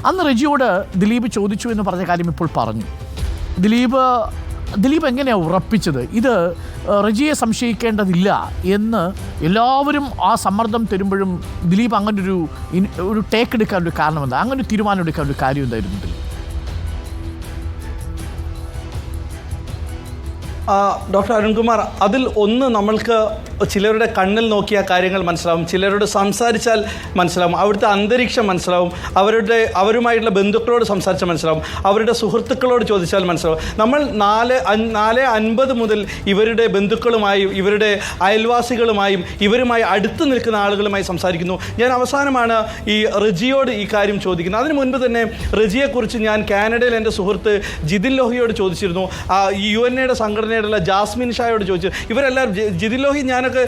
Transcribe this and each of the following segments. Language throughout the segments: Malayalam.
അന്ന് റെജിയോട് ദിലീപ് ചോദിച്ചു എന്ന് പറഞ്ഞ കാര്യം ഇപ്പോൾ പറഞ്ഞു. ദിലീപ് എങ്ങനെയാണ് ഉറപ്പിച്ചത് ഇത് റെജിയെ സംശയിക്കേണ്ടതില്ല എന്ന്? എല്ലാവരും ആ സമ്മർദ്ദം തരുമ്പോഴും ദിലീപ് ഒരു ടേക്ക് എടുക്കാൻ ഒരു കാരണം എന്താ, അങ്ങനെ ഒരു തീരുമാനം എടുക്കാൻ ഒരു കാര്യം എന്തായിരുന്നു ദിലീപ്? ഡോക്ടർ അരുൺകുമാർ, അതിൽ ഒന്ന് നമ്മൾക്ക് ചിലരുടെ കണ്ണിൽ നോക്കിയ കാര്യങ്ങൾ മനസ്സിലാവും, ചിലരോട് സംസാരിച്ചാൽ മനസ്സിലാവും, അവിടുത്തെ അന്തരീക്ഷം മനസ്സിലാവും, അവരുമായിട്ടുള്ള ബന്ധുക്കളോട് സംസാരിച്ചാൽ മനസ്സിലാവും, അവരുടെ സുഹൃത്തുക്കളോട് ചോദിച്ചാൽ മനസ്സിലാവും. നമ്മൾ 4:50 മുതൽ ഇവരുടെ ബന്ധുക്കളുമായും ഇവരുടെ അയൽവാസികളുമായും ഇവരുമായി അടുത്ത് നിൽക്കുന്ന ആളുകളുമായി സംസാരിക്കുന്നു. ഞാൻ അവസാനമാണ് ഈ റെജിയോട് ഈ കാര്യം ചോദിക്കുന്നത്. അതിന് മുൻപ് തന്നെ റെജിയെക്കുറിച്ച് ഞാൻ കാനഡയിൽ എൻ്റെ സുഹൃത്ത് ജിതിൻ ലോഹിയോട് ചോദിച്ചിരുന്നു, UNAയുടെ സംഘടനയുള്ള ജാസ്മിൻ ഷായോട് ചോദിച്ചു. ഇവരെല്ലാവരും ജിതിൻ ലോഹി ഞാനൊക്കെ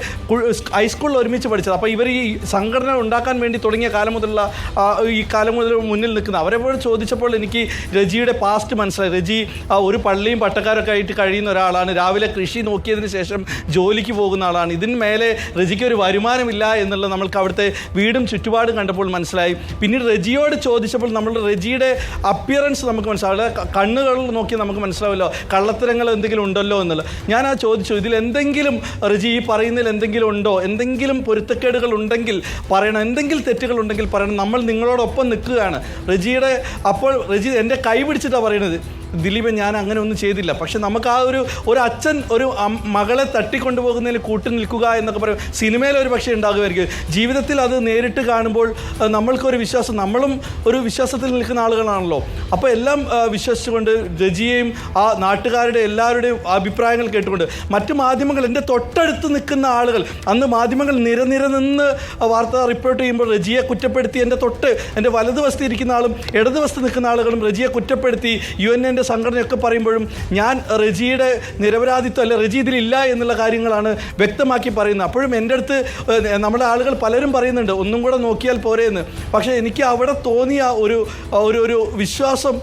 ഹൈസ്കൂളിൽ ഒരുമിച്ച് പഠിച്ചത്. അപ്പോൾ ഇവർ ഈ സംഘടന ഉണ്ടാക്കാൻ വേണ്ടി തുടങ്ങിയ കാലം മുതലുള്ള ഈ കാലം മുതൽ മുന്നിൽ നിൽക്കുന്ന അവരെപ്പോഴും ചോദിച്ചപ്പോൾ എനിക്ക് റെജിയുടെ പാസ്റ്റ് മനസ്സിലായി. റെജി ഒരു പള്ളിയും പട്ടക്കാരൊക്കെ ആയിട്ട് കഴിയുന്ന ഒരാളാണ്. രാവിലെ കൃഷി നോക്കിയതിന് ശേഷം ജോലിക്ക് പോകുന്ന ആളാണ്. ഇതിന് മേലെ റെജിക്ക് ഒരു വരുമാനമില്ല എന്നുള്ളത് നമ്മൾക്ക് അവിടുത്തെ വീടും ചുറ്റുപാടും കണ്ടപ്പോൾ മനസ്സിലായി. പിന്നീട് റെജിയോട് ചോദിച്ചപ്പോൾ നമ്മൾ റെജിയുടെ അപ്പിയറൻസ് നമുക്ക് മനസ്സിലാവില്ല, കണ്ണുകൾ നോക്കി നമുക്ക് മനസ്സിലാവില്ല കള്ളത്തരങ്ങൾ എന്തെങ്കിലും ഉണ്ടല്ലോ എന്നുള്ളത്. ഞാൻ ചോദിച്ചു, ഇതിൽ എന്തെങ്കിലും റെജി ഈ പറയുന്നതിൽ എന്തെങ്കിലും ഉണ്ടോ, എന്തെങ്കിലും പൊരുത്തക്കേടുകൾ ഉണ്ടെങ്കിൽ പറയണം, എന്തെങ്കിലും തെറ്റുകൾ ഉണ്ടെങ്കിൽ പറയണം, നമ്മൾ നിങ്ങളോടൊപ്പം നിൽക്കുകയാണ്. അപ്പോൾ റെജി എൻ്റെ കൈ പിടിച്ചിട്ടാണ് പറയുന്നത്, ദിലീപ് ഞാൻ അങ്ങനെ ഒന്നും ചെയ്തില്ല. പക്ഷെ നമുക്ക് ആ ഒരു അച്ഛൻ ഒരു മകളെ തട്ടിക്കൊണ്ടുപോകുന്നതിൽ കൂട്ടു നിൽക്കുക എന്നൊക്കെ പറയും, സിനിമയിൽ ഒരു പക്ഷേ ഉണ്ടാകുമായിരിക്കും. ജീവിതത്തിൽ അത് നേരിട്ട് കാണുമ്പോൾ നമ്മൾക്കൊരു വിശ്വാസം, നമ്മളും ഒരു വിശ്വാസത്തിൽ നിൽക്കുന്ന ആളുകളാണല്ലോ. അപ്പോൾ എല്ലാം വിശ്വസിച്ചുകൊണ്ട് റെജിയെയും ആ നാട്ടുകാരുടെ എല്ലാവരുടെയും അഭിപ്രായങ്ങൾ കേട്ടുകൊണ്ട് മറ്റു മാധ്യമങ്ങൾ, എൻ്റെ തൊട്ടടുത്ത് നിൽക്കുന്ന ആളുകൾ, അന്ന് മാധ്യമങ്ങൾ നിര നിന്ന് വാർത്ത റിപ്പോർട്ട് ചെയ്യുമ്പോൾ റെജിയെ കുറ്റപ്പെടുത്തി, എൻ്റെ വലതുവശത്ത് ഇരിക്കുന്ന ആളും ഇടതുവശത്ത് നിൽക്കുന്ന ആളുകളും റെജിയെ കുറ്റപ്പെടുത്തി, UNA സംഘടനയൊക്കെ പറയുമ്പോഴും ഞാൻ റെജിയുടെ നിരപരാധിത്വം അല്ല, റെജി ഇതിലില്ല എന്നുള്ള കാര്യങ്ങളാണ് വ്യക്തമാക്കി പറയുന്നത്. അപ്പോഴും എൻ്റെ അടുത്ത് നമ്മുടെ ആളുകൾ പലരും പറയുന്നുണ്ട് ഒന്നും കൂടെ നോക്കിയാൽ പോരെയെന്ന്. പക്ഷേ എനിക്ക് അവിടെ തോന്നിയ ഒരു വിശ്വാസം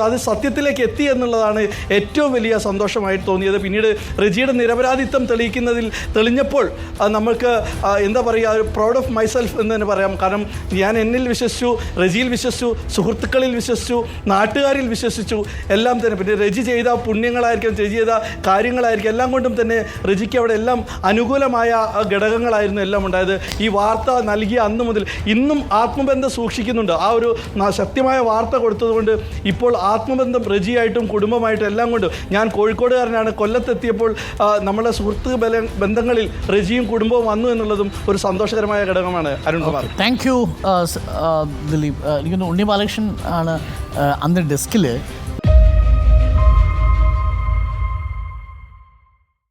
അത് സത്യത്തിലേക്ക് എത്തി എന്നുള്ളതാണ് ഏറ്റവും വലിയ സന്തോഷമായിട്ട് തോന്നിയത്. പിന്നീട് റെജിയുടെ നിരപരാധിത്വം തെളിഞ്ഞപ്പോൾ നമ്മൾക്ക് എന്താ പറയുക, പ്രൗഡ് ഓഫ് മൈസെൽഫ് എന്ന് തന്നെ പറയാം. കാരണം ഞാൻ എന്നിൽ വിശ്വസിച്ചു, റെജിയിൽ വിശ്വസിച്ചു, സുഹൃത്തുക്കളിൽ വിശ്വസിച്ചു, നാട്ടുകാരിൽ വിശ്വസിച്ചു, എല്ലാം തന്നെ. പിന്നെ റെജി ചെയ്ത പുണ്യങ്ങളായിരിക്കും, റെജി ചെയ്ത കാര്യങ്ങളായിരിക്കും, എല്ലാം കൊണ്ടും തന്നെ റെജിക്ക് അവിടെ എല്ലാം അനുകൂലമായ ഘടകങ്ങളായിരുന്നു എല്ലാം ഉണ്ടായത്. ഈ വാർത്ത നൽകിയ അന്ന് മുതൽ ഇന്നും ആത്മബന്ധം സൂക്ഷിക്കുന്നുണ്ട്. ആ ഒരു സത്യമായ വാർത്ത കൊടുത്തതുകൊണ്ട് ഇപ്പോൾ ആത്മബന്ധം റെജിയായിട്ടും കുടുംബമായിട്ടും എല്ലാം കൊണ്ടും. ഞാൻ കോഴിക്കോടുകാരനാണ്. കൊല്ലത്തെത്തിയപ്പോൾ നമ്മളെ സുഹൃത്ത് ബന്ധങ്ങളിൽ റെജിയും കുടുംബവും വന്നു എന്നുള്ളതും ഒരു സന്തോഷകരമായ ഘടകമാണ്. Arunkumar, thank you Dileep. എനിക്കൊന്ന് ഉണ്ണി ബാലകൃഷ്ണൻ ആണ് അന്ന് ഡെസ്കിൽ